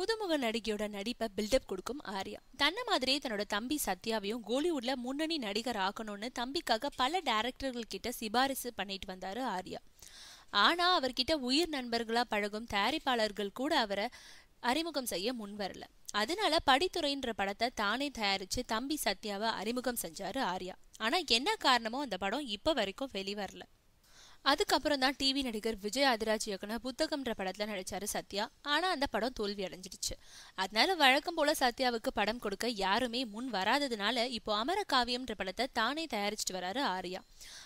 புதுமுக நடிகையோட நடிப்பை பில்டப் கொடுக்கும் ஆர்யா. தன்னை மாதிரியே தன்னோட தம்பி சத்யாவையும் கோலிவுட்ல முன்னணி நடிகர் ஆக்கணும்னு தம்பிக்காக பல டைரக்டர்கள் கிட்ட சிபாரிசு பண்ணிட்டு வந்தாரு ஆர்யா. ஆனா அவர்கிட்ட உயிர் நண்பர்களா பழகும் தயாரிப்பாளர்கள் கூட அவரை அறிமுகம் செய்ய முன் வரல. அதனால படித்துறைன்ற படத்தை தானே தயாரிச்சு தம்பி சத்யாவை அறிமுகம் செஞ்சாரு ஆர்யா. ஆனா என்ன காரணமோ அந்த படம் இப்ப வரைக்கும் வெளிவரல. அதுக்கப்புறம் தான் டிவி நடிகர் விஜய் ஆதிராஜ் இயக்குன புத்தகம்ன்ற படத்துல நடிச்சாரு சத்யா. ஆனா அந்த படம் தோல்வி அடைஞ்சிடுச்சு. அதனால வழக்கம் போல சத்யாவுக்கு படம் கொடுக்க யாருமே முன் வராததுனால இப்போ அமரகாவியம்ன்ற படத்தை தானே தயாரிச்சுட்டு வராரு ஆர்யா.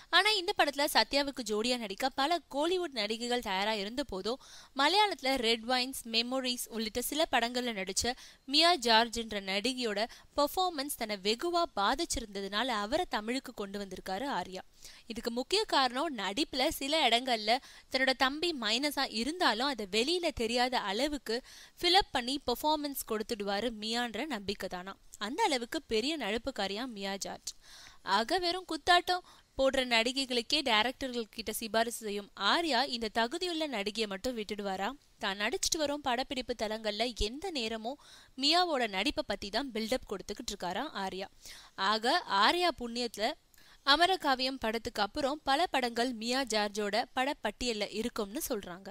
ஆனா இந்த படத்துல சத்யாவுக்கு ஜோடியா நடிக்க பல கோலிவுட் நடிகைகள் தயாரா இருந்த போதும் மலையாளத்துல ரெட் வைன்ஸ், மெமோரிஸ் உள்ளிட்ட சில படங்கள்ல நடிச்ச மியா ஜார்ஜ் என்ற நடிகையோட பெர்ஃபார்மன்ஸ் தன்னை வெகுவா பாதிச்சிருந்ததுனால அவரை தமிழுக்கு கொண்டு வந்திருக்காரு ஆர்யா. இதுக்கு முக்கிய காரணம் நடிப்புல சில இடங்கள்ல தன்னோட தம்பி மைனஸா இருந்தாலும் அதை வெளியில தெரியாத அளவுக்கு ஃபில்அப் பண்ணி பெர்ஃபார்மன்ஸ் கொடுத்துடுவாரு மியான்ற நம்பிக்கை தானா. அந்த அளவுக்கு பெரிய நடிப்புக்காரியா மியா ஜார்ஜ். ஆக வெறும் குத்தாட்டம் போடுற நடிகைகளுக்கே டைரக்டர்கள் கிட்ட சிபாரிசு செய்யும் ஆர்யா இந்த தகுதியுள்ள நடிகையை மட்டும் விட்டுடுவாரா? தான் நடிச்சிட்டு வரும் படப்பிடிப்பு தலங்கள்ல எந்த நேரமும் மியாவோட நடிப்பை பத்தி தான் பில்டப் கொடுத்துக்கிட்டு இருக்காரா ஆர்யா. ஆக ஆர்யா புண்ணியத்துல அமரகாவியம் படத்துக்கு அப்புறம் பல படங்கள் மியா ஜார்ஜோட படப்பட்டியல்ல இருக்கும்னு சொல்றாங்க.